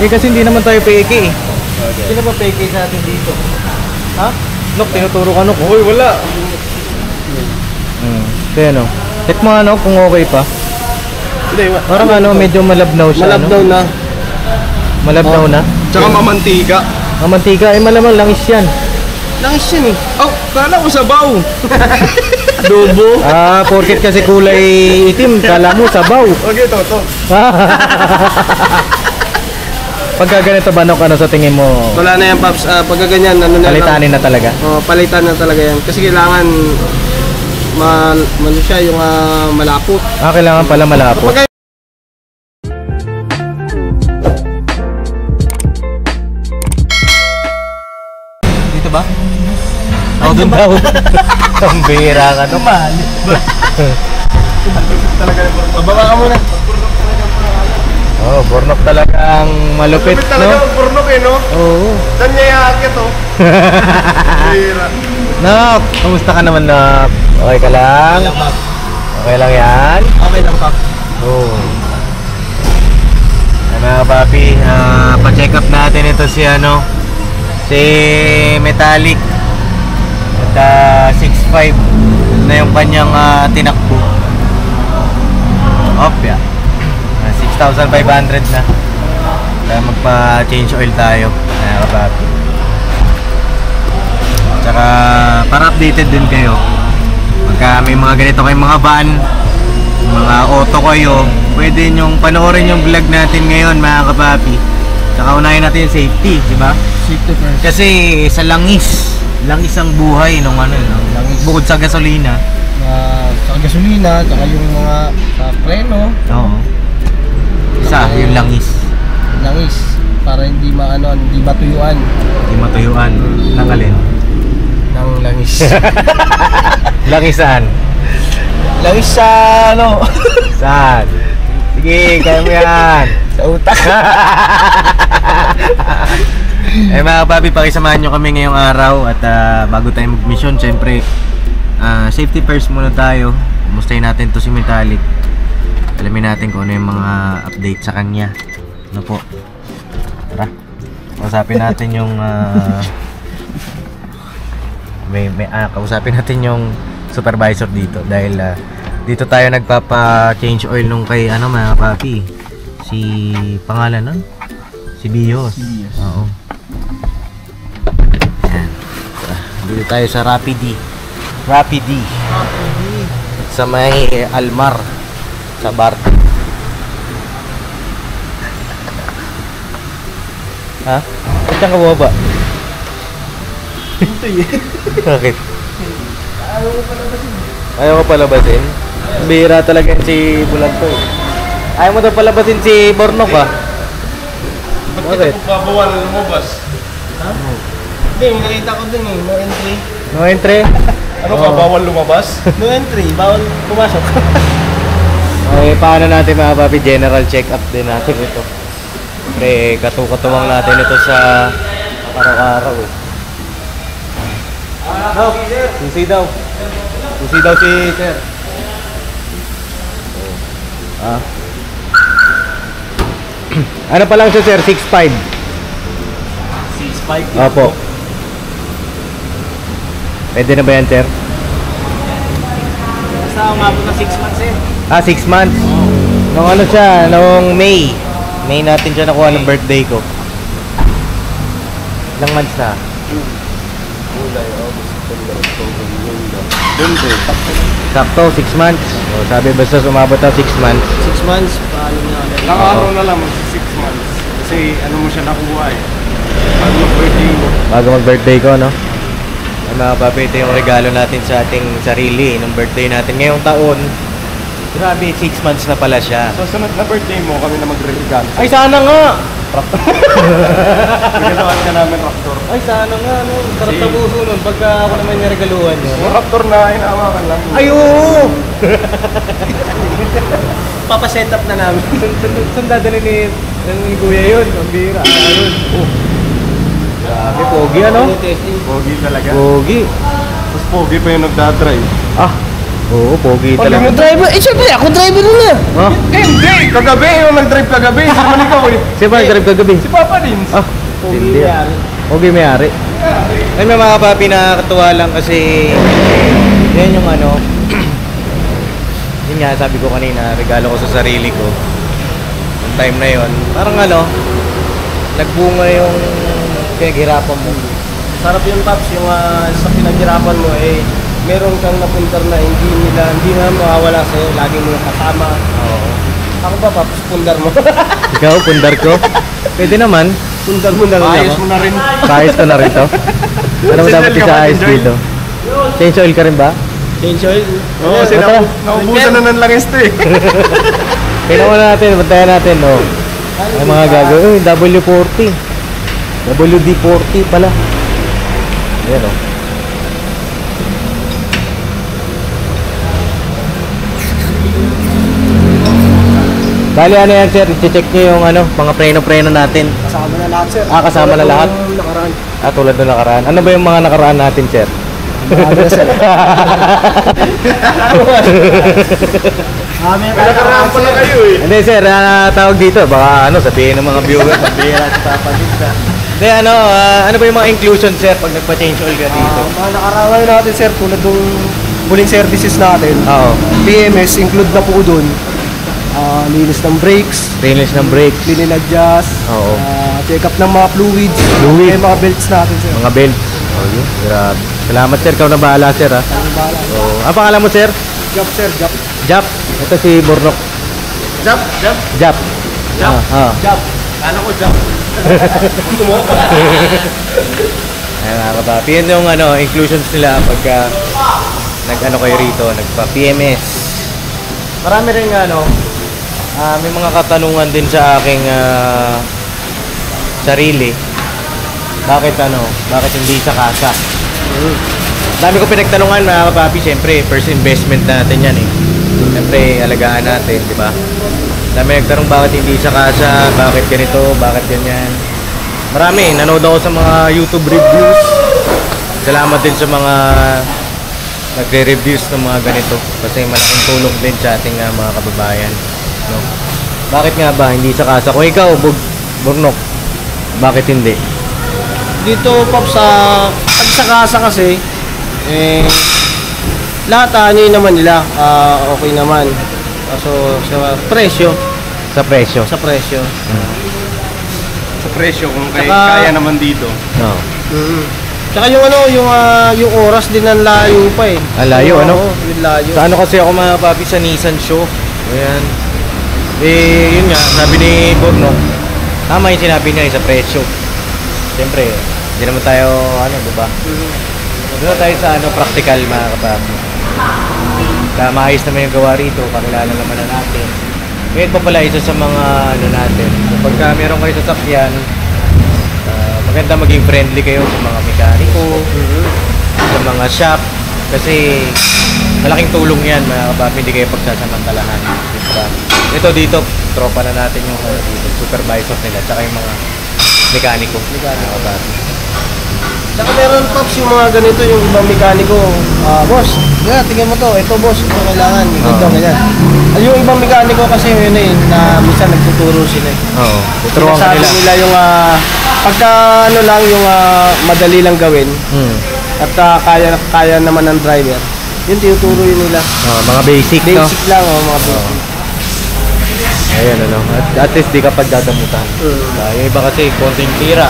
Eh kasi hindi naman tayo peke eh. Okay. Sino ba peke sa atin dito? Ha? Nok, tinuturo ka Nok. Uy, wala. Kaya ano? Check mo ano kung okay pa. Hindi, parang ano, medyo malabnaw siya. Malabnaw na. Malabnaw na? Tsaka mamantika. Mamantika, eh malamang langis yan. Langis yan eh. Oh, kala ko sabaw. Adobo. Ah, porket kasi kulay itim, kala mo sabaw. Okay, to. Pagka ganito ba Nok, ano sa tingin mo? Wala na yan, Paps. Pagka ganyan, ano na palitanin na talaga? Palitan na talaga yan. Kasi kailangan siya yung malapot. Ah, kailangan pala malapot. Dito ba? Oh, doon daw. Ang bihira ka Nok. Talaga, bababa ka muna. Oh, Bornok talagang malupit, malupit talaga, no? Bornok eh, no? Oo. Saan niya iaakit, oh? Bihira. Nok, kamusta ka naman, Nok? Okay ka lang? Okay lang yan? Okay lang, Pap. Oo. Mga papi, pa-check up natin ito si ano, si Metallic. At 6.5 na yung kanyang tinakbo. Opya. 6,500 na. Kaya magpa-change oil tayo. Mga papi. Tsaka para updated din kayo. Pagka may mga ganito kayong mga van, mga auto kayo, pwede nyong panoorin yung vlog natin ngayon mga kapapi. Tsaka unahin natin yung safety, di ba? Safety first. Kasi sa langis ang buhay nung ano, no? Langis. Bukod sa gasolina. Sa gasolina, tsaka yung mga sa preno. Oo. Isa, yung langis. Langis. Para hindi hindi matuyuan. Hindi matuyuan. Nang alin? Ng langis. Langis saan? Langis sa ano? Saan? Sige, kaya mo yan. Sa utak. Eh mga papi, pakisamahan nyo kami ngayong araw. At bago tayo mag-mission, syempre safety first muna tayo. Kumustahin natin to si Metallic. Alamin natin kung ano yung mga update sa kanya. Ano po? Tara, kausapin natin yung kausapin natin yung supervisor dito. Dahil dito tayo nagpapa-change oil nung kay ano mga papi, si pangalan nun? Si Bios. Oo. Yan. Dito tayo sa Rapidi sa may Almar sa Barte. Ha? Ba't ka bumaba? Bakit? Ayaw ko palabasin? Bihira talaga si Bulanto eh. Ayaw mo daw palabasin si Bornok ba? Bakit? Babawal lumabas. Ha? Hindi, may nakita ko dun eh. No entry. No entry? Ano ka? Bawal lumabas? No entry. Bawal pumasok. Okay, paano natin mga papi? General check-up din natin ito. Pre, katuwang natin ito sa araw-araw eh. No, susi daw. Susi daw si sir. Ano pa lang siya sir? 6'5". 6'5"? Opo. Pwede na ba yan sir? Basta umabot na 6 months eh. 6 months? Nung ano siya, nung May natin siya nakuha ng birthday ko. Ilang months na? July, August, September, October, November. Sakto, 6 months. O, sabi basta sumabot na 6 months. 6 months, paano na? Nakaano na lang, 6 months. Kasi ano mo siya nakuha eh. Bago mag-birthday mo. Bago mag-birthday ko, no? Ay, mga papi, ito yung regalo natin sa ating sarili nung birthday natin ngayong taon. Grabe, 6 months na pala siya. So, sunod na birthday mo, kami na magre-regalo. Ay, sana nga! Regalawan ka namin, Raptor. Ay, sana nga, no? Sarap na puso nun pagka ako naman yung regaluhan nyo. Yung Raptor na hinahawakan lang. Ay, oo! Papaset up na namin. Saan dadalhin ni Kuya yun? Ang bira. Oh. Grabe, pogi ano? Pogi talaga. Pogi. Tapos pogi pa yung nagdadrive. Ah, Oo, pogi Pag talaga. yung driver, syempre ako driver na. Oh, Hindi! Kagabi yung nag-drive kagabi. Hindi naman ikaw eh. siya ba nag-drive kagabi? Si Papa din. Ah, hindi. Pogi may-ari. Ay, mga kapapi, nakakatuwa lang kasi yan yung ano, yun nga, sabi ko kanina, regalo ko sa sarili ko. Yung time na yon, parang ano, nagbunga yung pinaghirapan mo. Sarap yung Paps, yung sa pinaghirapan mo meron kang napundar na hindi na mawawala sa'yo, lagi mo kasama. Oo. Ako ba Paps, pundar mo? Ikaw, pundar ko? Pwede naman. Pundar mo na rin Ayos ako. mo na rin. Paayos ko na rin to. Ano mo Change dapat oil ka ba, isa-ayos change oil? dito? Change oil ka rin ba? Change oil. Oo, kasi Tara. naubusan na ng langis to eh. Kailan mo natin, bantayan natin, oh. Ay, mga gagawin. W40. WD-40 pala. Ayan, oh. Bali, ano yan, sir? I-check nyo yung ano, mga preno-preno natin. Kasama na lahat, sir. Ah, kasama na lahat? Yung nakaraan. Ah, tulad ng nakaraan. Ano ba yung mga nakaraan natin, sir? Marami na, sir. Marami na Nakaraan pa na kayo eh. Hindi, sir, tawag dito. Baka ano, sabihin ng mga viewers, sabihin natin papadita. Hindi, ano, ano ba yung mga inclusion, sir, pag nagpa-change oil ka dito? Mga nakaraan natin, sir, tulad ng huling services natin. Oo. PMS, include na po doon. Linis ng brakes, Stainless ng brakes, linis adjust, Oo. check up ng mga fluids, Fluid. mga belts natin, sir. mga belt. Oh, yun. Grabe. Salamat, sir. Ikaw na bahala, sir, ha? Ang bahala. Oo. Ang pangalan mo, sir? Job, sir, job. Jap. Ito si Bornok. Jump, jump. Jap. Jap. Ah. Job. Ano ko jump? Ayan, mga kapapi. Yun yung ano, inclusions nila pagka nag-ano kayo rito, nagpa-PMS. Marami rin ano, may mga katanungan din sa aking sarili. Bakit hindi sa kasa? Dami ko pinagtanungan, mga kapapi. Siyempre, first investment natin yan eh. Siyempre, alagaan natin, di ba? Dami nagtanong bakit hindi sa kasa, bakit ganito, bakit ganyan. Marami, nanood ako sa mga YouTube reviews. Salamat din sa mga nagre-reviews ng mga ganito kasi malaking tulong din sa ating mga kababayan, no? Bakit nga ba hindi sa kasa? Kung ikaw, Bornok, bakit hindi? Dito, Pop, pag sa kasa kasi, lahat ano naman nila, okay naman. So, sa presyo. Sa presyo? Sa presyo. Sa presyo kung Saka- kaya naman dito. No. Tsaka yung yung oras din ang layo pa eh. Ang layo, ano? Oo, yung layo. Sa ano kasi ako, mga papi, sa Nissan show. Ayan. Yun nga, sabi ni Bornok, tama yung sinabi niya sa presyo. Siyempre, hindi naman tayo, diba? Doon tayo sa practical, mga kapapi. Kaya maayos naman yung gawa rito, pakilala naman na natin. Ngayon pa pala isa sa mga natin. Kapag meron kayo sasakyan, maganda maging friendly kayo sa mga mekaniko, sa mga shop, kasi malaking tulong yan, mga kapapi, hindi kayo pagsasamantalahan. Diba? Ito dito, tropa na natin yung supervisor nila, tsaka yung mga mekaniko. Mga kapapi. Tsaka meron, Pops, yung mga ganito, yung ibang mekaniko. Boss, tingnan mo to. Ito, boss, ito kailangan. Ito, ganyan. Yung ibang mekaniko kasi yun na minsan nagtuturo sila. Oo, tuturuan ka Sinasabi nila. nila yung pagka lang yung madali lang gawin at kaya naman ng driver. Yun tinuturo yun nila. Mga basic, no? Basic lang, mga basic. Ayan, at least di ka pagdadamutan. Yung iba kasi konting tira.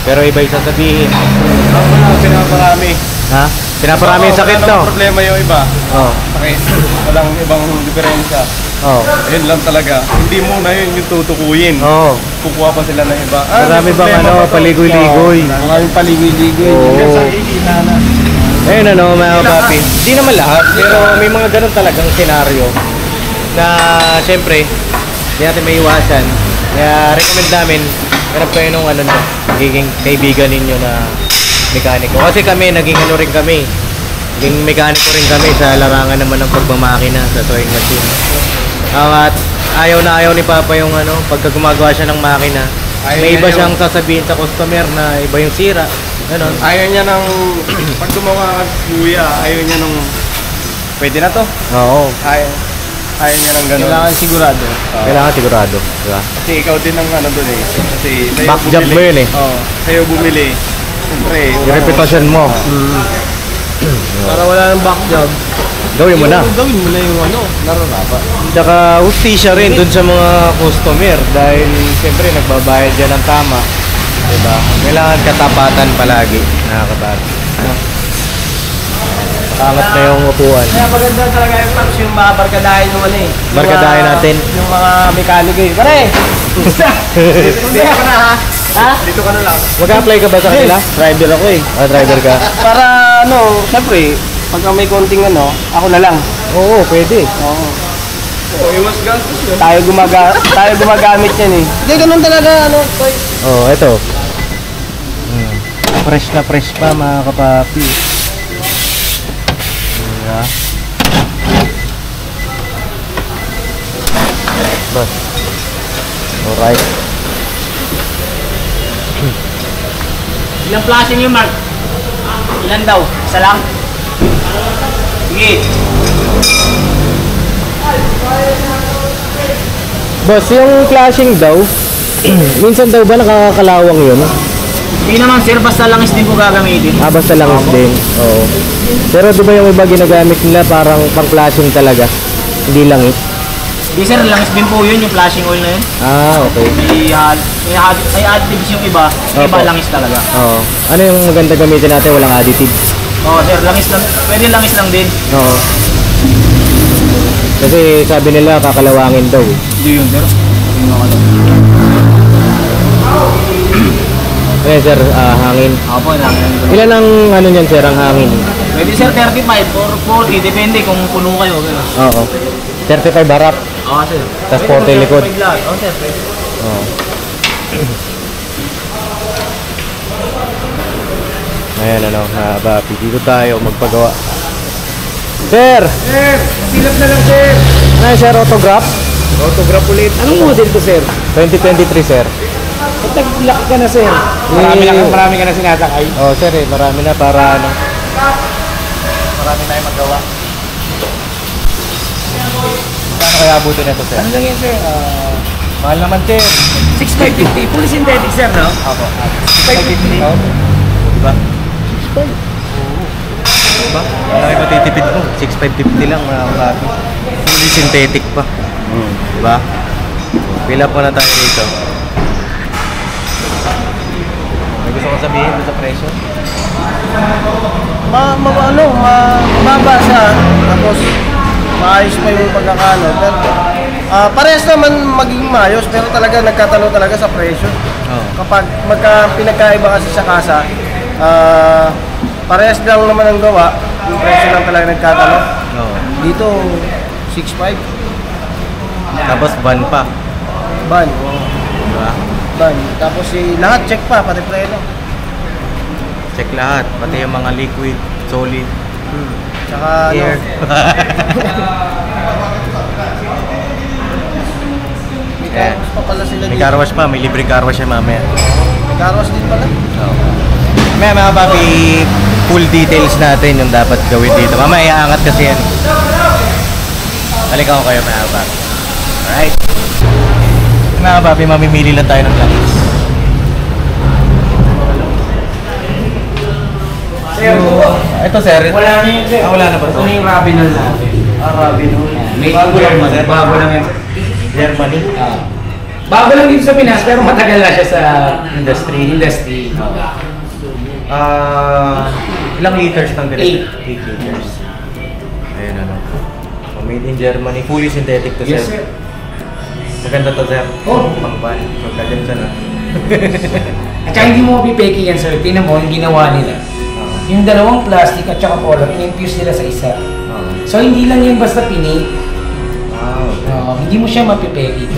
Pero iba yung sasabihin. Wala, pinaparami. Ha? Pinaparami yung sakit, Wala no? namang problema yung iba. Oo. Okay. Walang ibang diferensya. Oo. Yun lang talaga. Hindi mo na yun yung tutukuyin. Oo. Kukuha pa sila ng iba. Marami may bang problema ba to? paligoy-ligoy? Maraming paligoy-ligoy. Oo. Yan sa ikita na. Ayun, mga papi. Hindi naman lahat, pero may mga ganun talagang senaryo na siyempre, hindi natin may iwasan. Kaya recommend namin, hanap kayo nung magiging kaibigan ninyo na mekaniko. Kasi kami, naging rin kami. Naging mekaniko rin kami sa larangan naman ng pagmamakina sa sewing machine. At ayaw na ayaw ni Papa yung pagka gumagawa siya ng makina. Ayaw May niya iba yung- siyang sasabihin sa customer na iba yung sira. Ganon. Ayaw niya ng, pag gumawa ka kuya, ayaw niya nung pwede na to. Oo. Kaya niya ng ganun. Kailangan sigurado. Kailangan sigurado. Diba? Kasi ikaw din ang ano doon eh. Kasi sa'yo Back job mo yun eh. Oo. Sa'yo bumili. Siyempre. Yung reputasyon mo. Para wala nang back job. Gawin mo na. Gawin mo na yung ano, nararapa. Tsaka hustisya rin dun sa mga customer dahil siyempre nagbabayad yan ng tama. Diba? Kailangan katapatan palagi. Nakakabati. Angat na yung upuan. Kaya maganda talaga yung Pops, yung mga barkadahin yung ano eh. Yung Barkadahin mga- natin. Yung mga mekaniko eh. Pare! Dito ka na ha. Ha? Dito ka na lang. Mag-apply ka ba sa kanila? Driver ako eh. Ah, driver ka? Para ano, syempre, pagka may konting ano, ako na lang. Oo, pwede. Oo. Iwas gastos yun. Tayo gumagamit yan eh. Hindi, ganun talaga ano, Toy. Oo, eto. Fresh na fresh pa mga kapapi. Diba? Bas. Alright. Ilang flashing yung Mark? Ilan daw? Isa lang? Sige. Boss, yung clashing daw, minsan daw ba nakakakalawang yun? Hindi naman sir, basta langis din ko gagamitin. Ah, basta langis din. Oo. Pero di ba yung iba ginagamit nila parang pang-flashing talaga? Hindi langis? Hindi sir, langis din po yun, yung flashing oil na yun. Ah, okay. May additives yung iba, yung iba Opo. langis talaga. Oo. Ano yung maganda gamitin natin? Walang additives? Oo sir, langis lang, pwede langis lang din. Oo. Kasi sabi nila kakalawangin daw. Hindi yun sir. Hindi mo alam. Eh sir, hangin. Opo, langis. Ilan ang ano niyan sir, ang hangin? Pwede sir, 35 or 40, depende kung puno kayo. Gano'n. Oo. 35 harap. Oo sir. Tas Pwede 40 likod. 35 lahat. Oo sir, pwede. Oo. Ayan ano, Bapi. Dito tayo magpagawa. Sir! Sir, silap na lang sir. Ano yan, sir? Autograph? Autograph ulit. Anong model to sir? 2023 sir. Ba't nag-lock ka na sir? Marami ka na sinasakay. Oh sir eh, marami na para ano. Marami tayong magawa. Paano kaya abutin na ito sir? Ano lang yan sir? Mahal naman sir. 6550, fully synthetic sir no? Ako. 6550. Oh. Diba? Diba? Malaki matitipid mo. 6,550 lang mga kapapi. Fully synthetic pa. Diba? Pila po na tayo dito. May gusto ko sabihin doon sa presyo? Mababa siya. Tapos, maayos pa yung pagkakano. Pero, parehas naman maging maayos, pero talaga nagkatalo talaga sa presyo. Oo. Kapag pinagkaiba kasi sa kasa, parehas lang naman ang gawa, yung presyo lang talaga nagkatalo. Oo. Dito, 6.5. Tapos van pa. Ban. Diba? Ban. Tapos lahat check pa, pati preno. Check lahat. Pati yung mga liquid, solid, Tsaka air. may carwash pa pala sila May dito. car wash pa. May libre car wash yan mamaya. May carwash din pala. Mamaya mga papi, full details natin yung dapat gawin dito. Mamaya iangat kasi yan. Balikan ko kayo mga papi. Alright. Mga papi, mamimili lang tayo ng langis. Ito sir. Wala na yun sir. Wala na ba ito? Ito na yung Rabinol natin. Rabinol. Bago lang ba, sir? Bago lang yan. Germany. Bago lang dito sa Pinas, pero matagal na siya sa Industry. Ilang liters ng ganito? 8 liters. Ayun ano. Made in Germany. Fully synthetic to Yes, sir. sir. Maganda to sir. Oh. Pang-van. Magkaganda na. At saka hindi mo pipeki yan, sir. Tingnan mo, yung ginawa nila. Yung dalawang plastic at saka color, in-infuse nila sa isa. So, hindi lang yan basta pinake. Wow. Hindi mo siya mapipeki.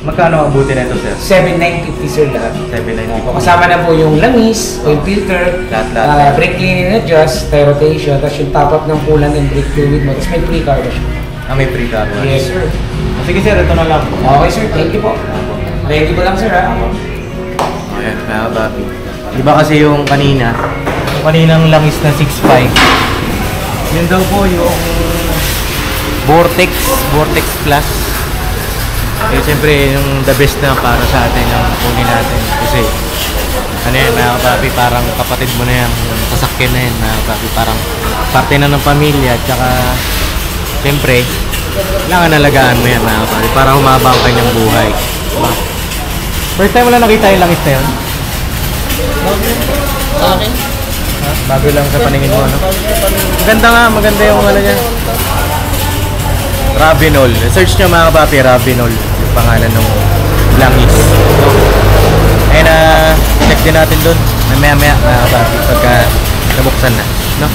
Magkano abutin na ito sir? 7,950 sir lahat. 790. Kasama na po yung langis, oil filter, Lahat. brake cleaning and adjust, tire rotation, tapos yung top up ng coolant and brake fluid mo, tapos may pre-car wash. May free car wash. Yes, sir. Sige sir, ito na lang po. Okay, sir. Thank you po. Ready po lang, sir, ha? Ayan, mga papi. Diba kasi yung kaninang langis na 6.5. Yun daw po yung Vortex Plus. Kaya siyempre yung the best na para sa atin yung kunin natin kasi ano yan mga kapapi, parang kapatid mo na yan, yung sasakyan na yan mga kapapi, parang parte na ng pamilya at saka siyempre kailangan alagaan mo yan mga kapapi para humaba ang kanyang buhay, diba? First time mo lang nakita yung langis na yun? Sa akin? Bago lang sa paningin mo, no? Maganda nga, maganda yung ano niya. Rabinol. Search nyo mga kapapi, Rabinol. Yung pangalan ng langis. So, ayun na, check din natin dun. Maya-maya mga kapapi, pagka nabuksan na. No?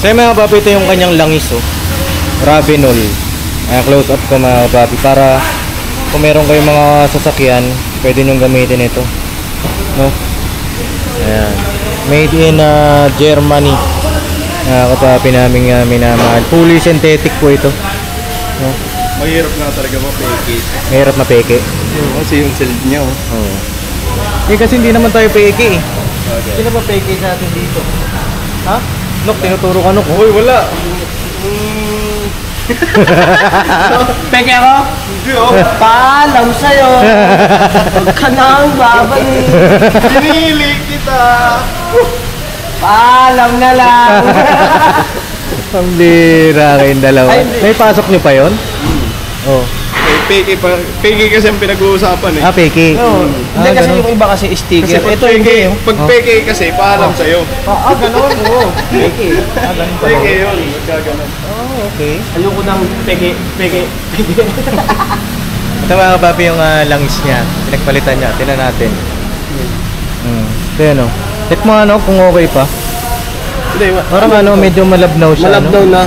So yung mga papi, ito yung kanyang langis, oh. Ravenol. Ayan, close up ko mga papi, para kung meron kayong mga sasakyan, pwede nyo gamitin ito, no? Ayan, made in Germany. Kapapi namin minamahal. Fully synthetic po ito, no? Mahirap nga talaga mapeke. Mahirap mapeke. Kasi yung silid niya, oh. Oo. Eh kasi hindi naman tayo peke, eh. Sino ba peke sa atin dito? Ha? Nok, tinuturo ka, Nok. Uy, wala. Peke ako? Hindi, oh. Paalam sa'yo. Huwag ka nang babalik. Pinili kita. Paalam na lang. Ang bira kayong dalawa. Ay, hindi. May pasok nyo pa yun? Oo. Peke pa. Peke kasi ang pinag-uusapan eh. Ah, peke. No. Hindi kasi ganun. yung iba kasi sticker. Kasi pag Ito hindi. peke, pag peke kasi paalam sa'yo. Ganun. Oo. Peke. Ganun pala. Peke yun, magkaganon. Oh, okay. Ayoko ng peke. Ito mga papi yung langis niya. Pinagpalitan niya. Tingnan natin. Ito yun, oh. Check mo ano kung okay pa. Hindi, Parang medyo malabnaw siya. Malabdaw na.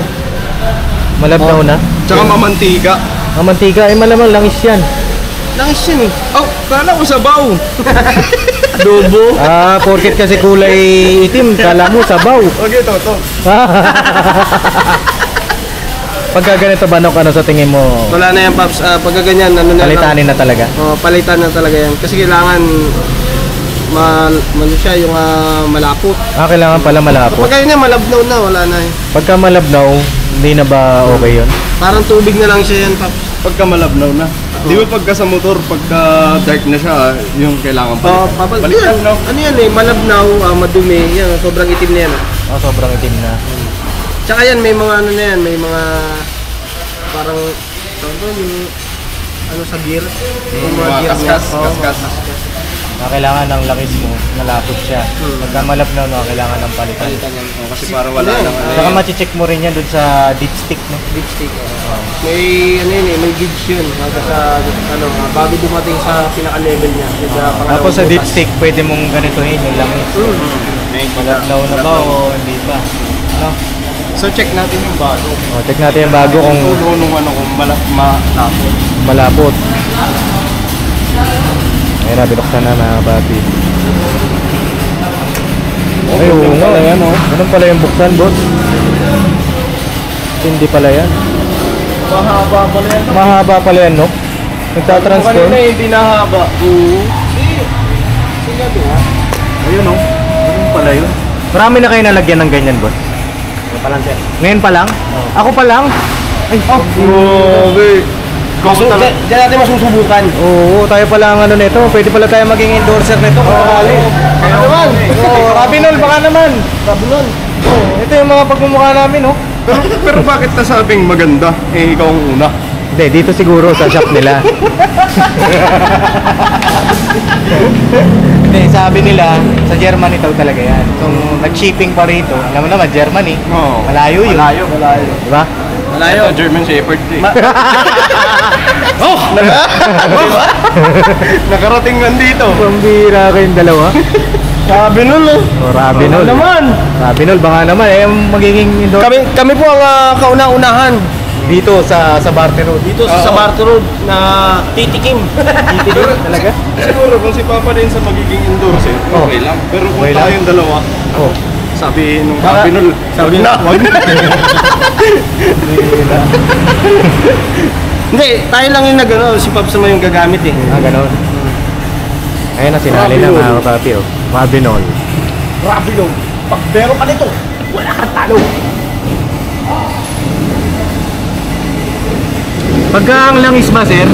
Malabnaw na. Tsaka mamantika. Ang mantika ay malamang langis yan. Langis yun eh. Oh, kala ko sabaw. Adobo. Porket kasi kulay itim, kala mo sabaw. Okay, to. Pagka ganito banok, ano sa tingin mo? Wala na yan, Paps. Pagka ganyan, ano na lang. Palitanin na talaga. Palitan na talaga yan. Kasi kailangan siya yung malapot. Kailangan pala malapot. Pagka yun yan, malabnaw na, wala na eh. Pagka malabnaw, hindi na ba okay yun? Parang tubig na lang siya yan, Paps. Pagka malabnaw na. Di ba pagka sa motor, pagka dark na siya, yung kailangan palitan. Balikan, no? Ano yan eh, malabnaw, madumi. Yan, sobrang itim na yan. Sobrang itim na. Tsaka yan, may mga ano na yan, may mga parang, yung ano sa gear. Yung Mga gear kaskas, niya. Oo, kaskas. Kailangan ng langis mo, malapot siya. Pagka malabnaw, kailangan ng palitan. Palitan yan. Kasi parang wala Ano? nang ano. Saka machi-check mo rin yan dun sa dipstick, no? Lipstick. May ano yun eh, may gauge yun. Hanggang sa ano, bago dumating sa pinaka-level niya. Tapos sa dipstick, pwede mong ganituhin yung langis. Malabnaw na ba o hindi pa? No? So check natin yung bago. Check natin yung bago kung Tulo nung ano, kung malapot. malapot. Ayun na, binuksan na mga papi. Ay, oo nga. Ayan, oh. Ganun pala yung buksan, boss. Hindi pala yan. Mahaba pala yan. Mahaba pala yan, no? Nagtatransform. Kanina hindi nahaba. Oo. Ayun, no? Ganun pala yun. Marami na kayo nalagyan ng ganyan, boss. Ngayon pa lang? Ako pa lang? Ay, Grabe. Diyan natin masusubukan. Oo, tayo pala ang ano nito. Pwede pala tayo maging endorser nito. Kaya naman. Rabinol, baka naman. Rabinol. Ito yung mga pagmumukha namin, oh. Pero bakit nasabing maganda? Eh, ikaw ang una. Hindi, dito siguro sa shop nila. Hindi, sabi nila, sa Germany daw talaga yan. Kung nag-shipping pa rito, alam mo naman, Germany. Oo. Malayo yun. Malayo. Diba? Malayo. German Shepherd. Oh! Nakarating man dito. Pambira kayong dalawa. Rabinol eh. O, Rabinol. Naman. Rabinol, baka naman, magiging endorser. Kami po ang kauna-unahan Dito sa Barte Road. dito sa Sabarto Road na titikim. Titilim talaga. Siguro kung si Papa din sa magiging endorser, okay lang. Pero kung Okay lang. tayong dalawa, Oh. sabi nung Baka- Rabinol, sabi na. Hindi, tayo lang yung nag-ano, si Pops naman yung gagamit eh. Ganon. Ayun na, sinali na Rabinol. mga kapapi, oh. Rabinol. Rabinol. Pag meron ka nito, wala kang talo. Pagka ang langis ba, sir,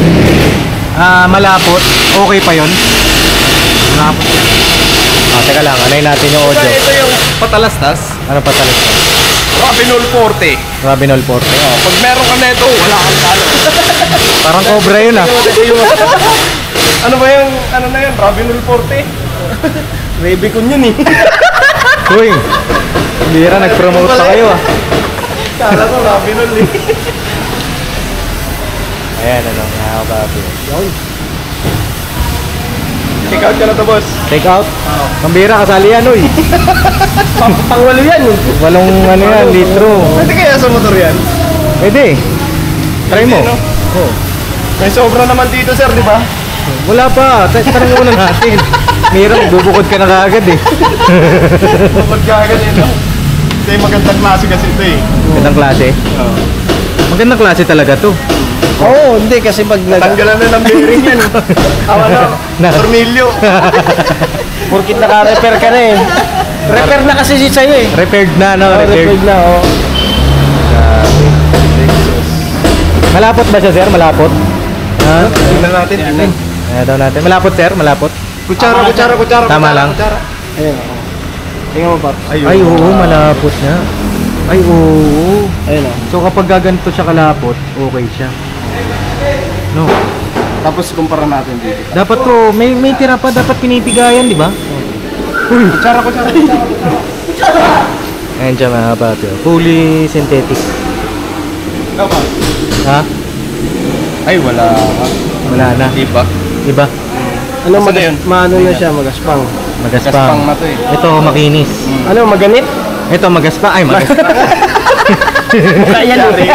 malapot, okay pa yon? Malapot yan. Teka lang, anay natin yung audio. Ito yung patalastas. Ano pa talaga? Rabinol Forte. Rabinol Forte. Pag meron ka nito, wala kang talo. Parang cobra yun, ah. Ano ba yung, ano na yan, Rabinol Forte? Rebecon yun eh. Uy, bira, nag-promote pa kayo, ah. Kala ko Rabinol eh. Ayan, ano, mga kapapi. Take out ka na to, boss. Take out? Pambira, kasali yan, uy. Pangwalo yan eh. Walong ano yan, litro. Pwede kaya sa motor yan? Pwede. Try mo. Pwede, no? Oo. May sobra naman dito, sir, di ba? Wala pa. Tanong muna natin. Mayroon, bubukod ka na kaagad eh. Bukod ka agad eh, no? Ito yung magandang klase kasi ito eh. Magandang klase. Oo. Magandang klase talaga to. Oo, hindi kasi pag Tanggalan na ng bearing yan. Ano? Tornilyo. Porkit naka-repair ka na eh. Repair na kasi si sa'yo eh. Repaired na, no? Repaired na, oh. Malapot ba siya, sir? Malapot? Ha? Tingnan natin, tingnan. Ayan daw natin. Malapot, sir? Malapot? Kutsara. Tama lang. Kutsara. Ayun, oh. Tingnan mo, Paps. Ay, oo, malapot na. Ay, oo. Ayun, oh. So, kapag gaganto siya kalapot, okay siya. No. Tapos kumpara natin dito. Dapat to, may tira pa, dapat pinipigayan, di ba? Uy. Kutsara. Ayan siya mga kapatid. Fully synthetic. Ikaw ba? Ha? Ay, wala. Wala na. Iba. Iba? Ano, Saan na yun? maano na siya, magaspang. Magaspang. Gaspang na to eh. Ito, makinis. Ano, maganit? Ito, magaspang. Ay, magaspang. Kaya yan, eh.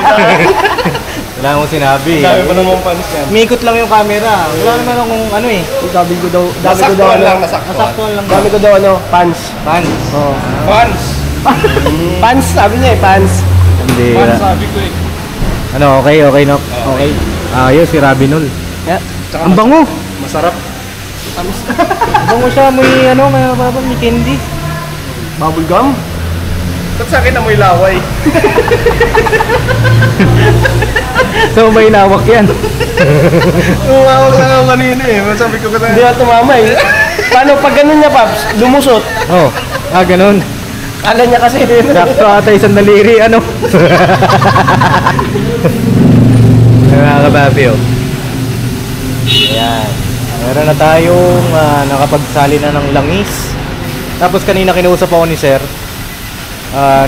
Wala akong sinabi. Sabi pa naman panis yan. Umikot lang yung camera. Wala naman akong ano eh. Dami ko daw, Nasaktuhan ano. lang, nasaktuhan. Nasaktuhan lang. Dami ko daw, ano, pants. Fans. Oo. Fans. Pants, sabi niya eh, pants. Hindi. Fans sabi ko eh. Ano, okay, no? Okay. Ayos, si Rabinol. Yeah. Tsaka Ang bango. masarap. Ang bango siya, may ano, may candy. Bubble gum? Ba't sa akin amoy laway? So, may nawak yan. Umawag lang ako kanina eh. Sabi ko kasi. Hindi na tumama eh. Paano pag ganun niya, Paps? Lumusot. Oh, ganun. Kala niya kasi. Sakto ata isang daliri, ano? Mga kababi, oh. Ayan. Meron na tayong nakapagsali na ng langis. Tapos kanina kinuusap ako ni sir.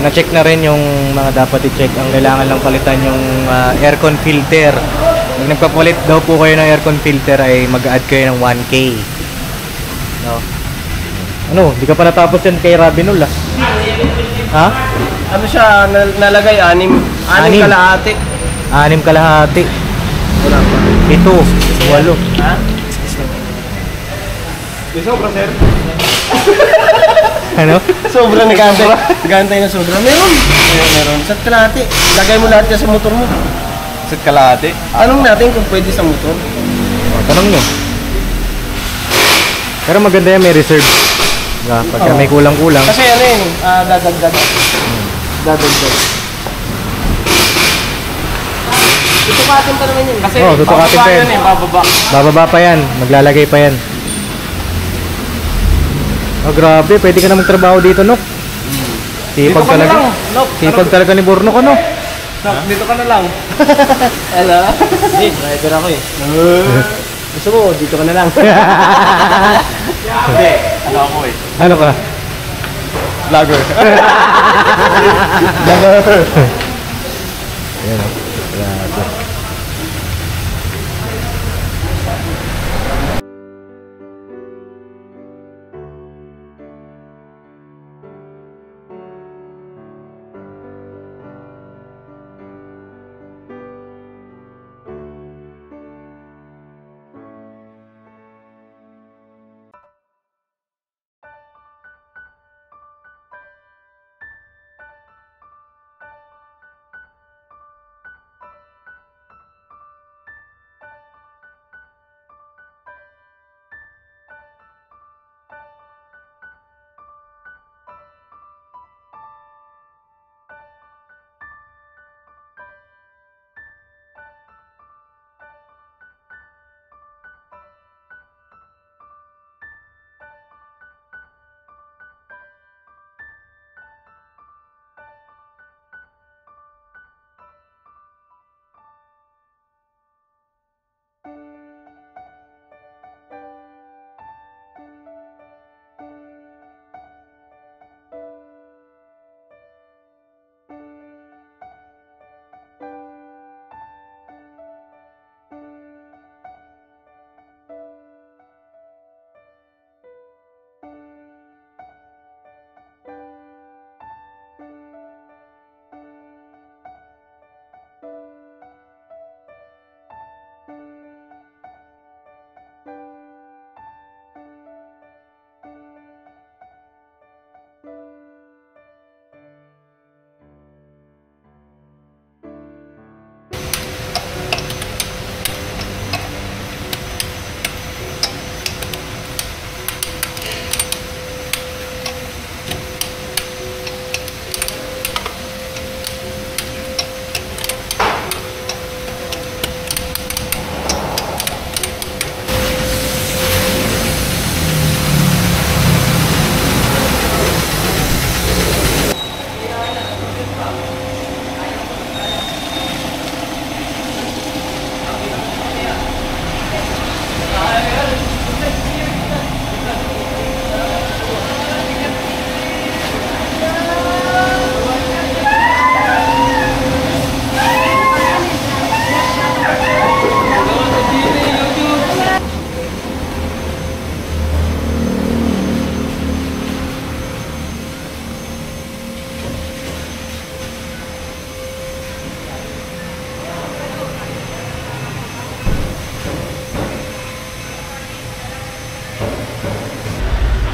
Na-check na rin yung mga dapat i-check. Ang kailangan lang palitan yung aircon filter. Pag nagpapalit daw po kayo ng aircon filter ay mag-add kayo ng 1K. No? Ano? Di ka pa natapos yan kay Rabinol, ah. Ha? Ano siya, nalagay, anim Anim. kalahati. 6 kalahati. Wala pa. 7, 8. Ha? May sobra, sir. Ano? Sobra nagantay na sobra. Meron. Sa kalahati. Lagay mo lahat yan sa motor mo. Sit kalahati. Tanong natin kung pwede sa motor. Tanong nyo. Pero maganda yan, may reserve. Diba? Pagka may kulang-kulang. Kasi ano yun, dadagdag. Dadagdag. Tutukatin pa naman yun. Kasi tutukatin bababa pa yan. yan eh, bababa. Bababa pa yan. Maglalagay pa yan. Oh, grabe. Pwede ka na magtrabaho dito, Nok. Sipag Dito ka na talaga. lang, Nok. Sipag talaga ni Bornok, ano? Dito ka na lang. Hello? Hindi, driver ako eh. Gusto mo, dito ka na lang. Hindi. Ano ako eh. Ano ka? Vlogger. Ayan, oh. Grabe.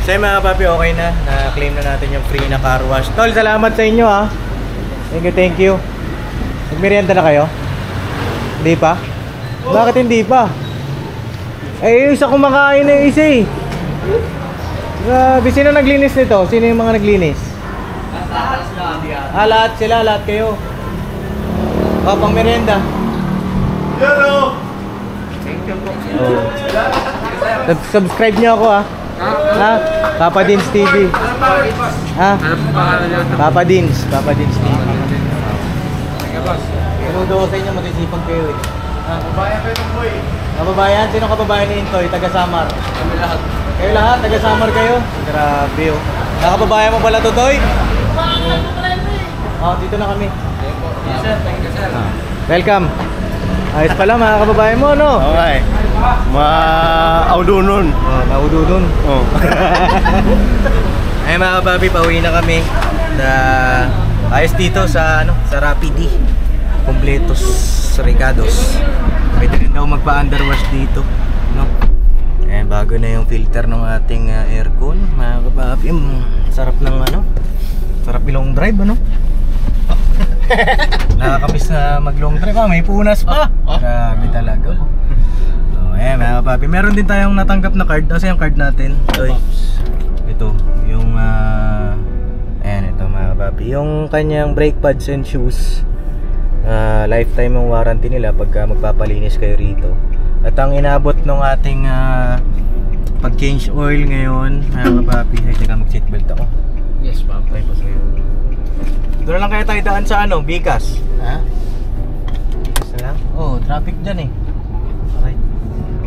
So yun mga papi, okay na. Na-claim na natin yung free na car wash. Tol, salamat sa inyo ha. Thank you. Nagmerienda na kayo? Hindi pa? Bakit hindi pa? Eh, isa kumakain na isa eh. Grabe, sino naglinis nito? Sino yung mga naglinis? Lahat sila, lahat kayo. Pang merienda. Hello! Thank you po. Subscribe niyo ako ha. Ha? Papa Dins TV. Ha? Papa Dins TV. Pinudo ko sa inyo, matisipag kayo eh. Kabayan kayo ng boy. Kababayan? Sino kababayan ni Intoy? Taga Samar? Kami lahat. Kayo lahat? Taga Samar kayo? Grabe oh. Nakababayan mo pala to, Toy? Oh, dito na kami. Yes sir, thank you sir. Welcome. Ayos pala mga kababayan mo, no? Okay. Maaudunon. Oh, naududun. Oh. Ay mga kababi, pauwi na kami. Ayos dito sa sa Rapidi. Completos Ricados. Pwede rin daw magpa-underwash dito, no? Eh bago na yung filter ng ating aircon, mga kababi. Sarap ng sarap long drive, ano? Nakakamiss na mag long drive. May punas pa. Grabe talaga. So, mga kapapi, meron din tayong natanggap na card. Kasi yung card natin, ito, yung ito mga kapapi, yung kanyang brake pads and shoes. Lifetime yung warranty nila pagka magpapalinis kayo rito. At ang inabot ng ating pag change oil ngayon, mga kapapi, teka, mag seatbelt ako. Yes, Papa. Ay, paso yun. Doon lang kaya tayo daan sa Bicas. Ha? Bicas na lang? Oh, traffic dyan eh. Okay.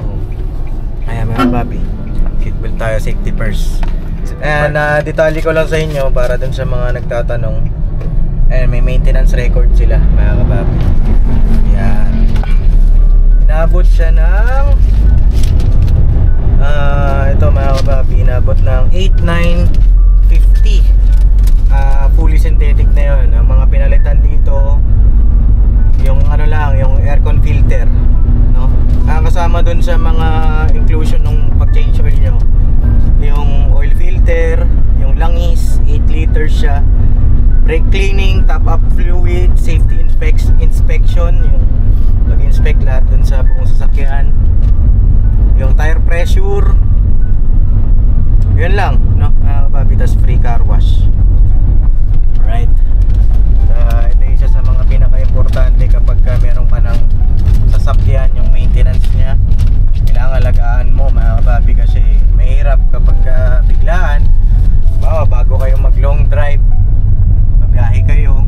Oh. Ayan mga papi, seatbelt tayo, safety first. And detalye ko lang sa inyo para dun sa mga nagtatanong. Ayan, may maintenance record sila mga kapapi. Ayan. Inabot siya ng ito mga kapapi, inabot ng 8,950. Fully synthetic na yun. Ang mga pinalitan dito, yung yung aircon filter, no? Kasama dun sa mga inclusion ng pag-change oil nyo, yung oil filter, yung langis, 8 liters siya, brake cleaning, top up fluid, safety inspection, yung pag-inspect lahat dun sa buong sasakyan, yung tire pressure, yun lang, no? Tas free car wash. Alright. Ito isa sa mga pinaka-importante kapag meron ka ng sasakyan, yung maintenance niya. Kailangan alagaan mo mga kababi kasi mahirap kapag biglaan. Bago kayo mag long drive, mabiyahe kayo,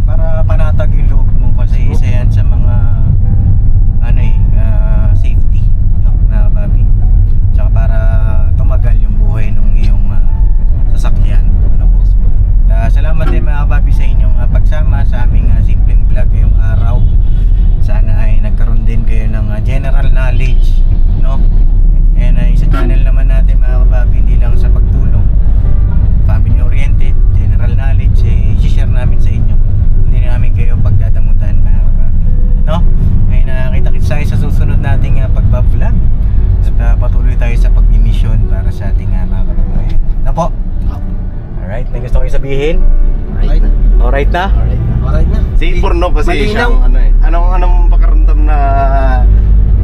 para panatag yung loob mo kasi isa yan sa mga safety, no, mga kababi. Tsaka para tumagal yung buhay ng iyong sasakyan, no po. Salamat din mga kababi sa inyong pagsama sa aming simpleng vlog ngayong araw. Sana ay nagkaroon din kayo ng general knowledge, no? And sa channel naman natin mga kababi, hindi lang sa pagtulong, family oriented, general knowledge, i-share namin sa inyo. Hindi namin kayo pagdadamutan mga kababi, no? Ngayon nakita-kits tayo sa susunod nating pagbablog. At patuloy tayo sa pag-mission para sa ating mga kababayan, na po. Alright, may gusto kayo sabihin? Alright. Alright na? Alright na. Si Porno kasi Malinaw. siyang anong pakiramdam na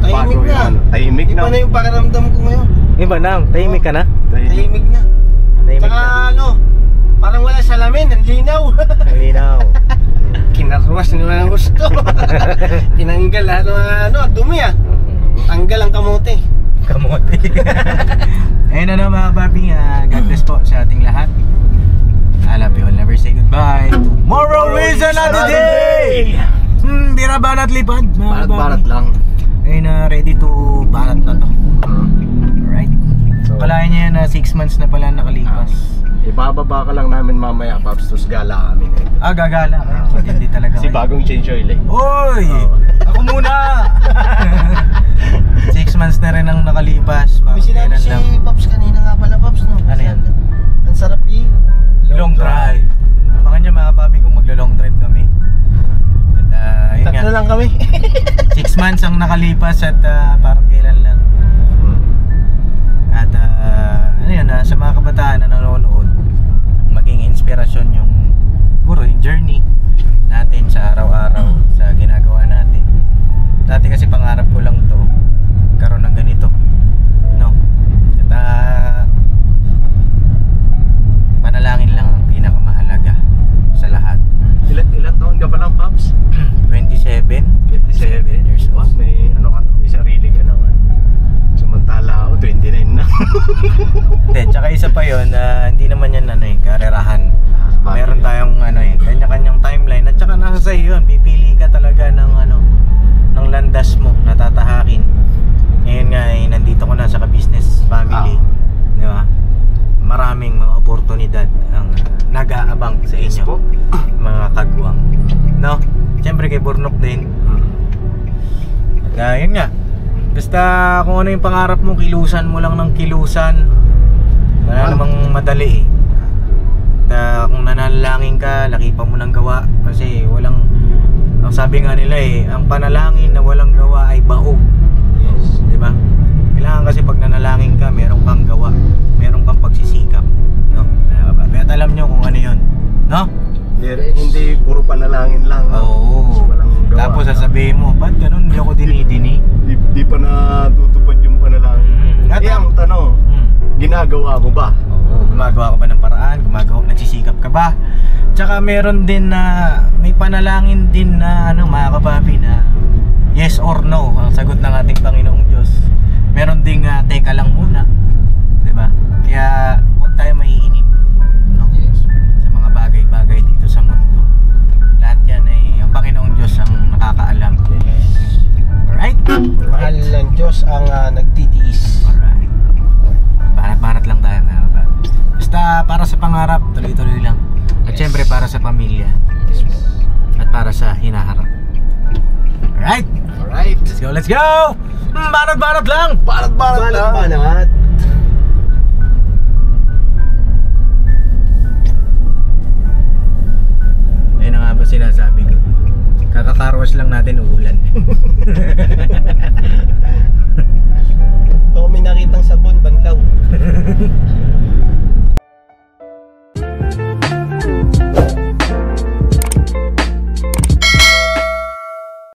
Tahimik bago na. yung Tahimik Tahimik na. Iba na yung pakiramdam ko ngayon. Iba na, tahimik ka na? Tahimik na. Tahimik Tsaka na. parang wala salamin, ang linaw. Ang linaw. Kinarwas nila ang gusto. Tinanggal lahat ng dumi Tanggal ang kamote. Kamote. Ayun na mga papi, God bless po sa ating lahat. I love you all, never say goodbye. Tomorrow is another day. Bira banat lipad mga Barat papi. lang. Ayun ready to banat na to. Alright. So, Kalahin niya na 6 months na pala nakalipas. ibababa ka lang namin mamaya, Paps, tos gala kami na ito. Gagala kayo. Hindi talaga Si kayo. bagong change oil eh. Oy! Ako muna! 6 months na rin ang nakalipas. May sinabi Kailan si lang. Pops kanina nga pala, Pops, no? Ano yan? Ang sarap Long drive. Baka niya mga papi kung maglo-long drive kami. At yun Tatlo nga, lang kami. 6 months ang nakalipas at parang kailan lang. At pa yon, hindi naman yan karerahan. Meron tayong kanya-kanyang timeline at saka nasa sa'yo yun, pipili ka talaga ng ng landas mo na tatahakin. Ngayon nga nandito ko na sa business family, di ba? Maraming mga oportunidad ang nag-aabang sa inyo, mga kagwang, no? Siyempre kay Burnok din. Yun nga, basta kung ano yung pangarap mo, kilusan mo lang ng kilusan. Wala namang madali kung nanalangin ka, lakipan mo ng gawa. Kasi ang sabi nga nila ang panalangin na walang gawa ay baog. Diba? Kailangan kasi pag nanalangin ka, meron kang gawa, meron kang pagsisikap, no? Kaya alam nyo kung ano yun, no? Hindi puro panalangin lang. Oo. Walang gawa. Tapos sasabihin mo, ba't ganun? Hindi ako dinidini. Di pa natutupad yung panalangin. Ang tanong, ginagawa mo ba? Oo, gumagawa ka ba ng paraan? Nagsisikap ka ba? Tsaka meron din may panalangin din na mga kapapi na yes or no ang sagot ng ating Panginoong Diyos. Meron ding teka lang muna, diba? Kaya huwag tayo maiinip, no? Sa mga bagay-bagay dito sa mundo. Lahat yan ang Panginoong Diyos ang nakakaalam. Alright? Mahal ng Diyos ang nagtitiis. Alright. Banat-banat lang tayo, mga kapapi. Basta para sa pangarap, tuloy-tuloy lang. At syempre para sa pamilya. At para sa hinaharap. Alright? Alright. Let's go, let's go! Banat-banat lang! Banat-banat lang. Banat. Ayun na nga ba sinasabi ko. Kakakarwas lang natin uulan.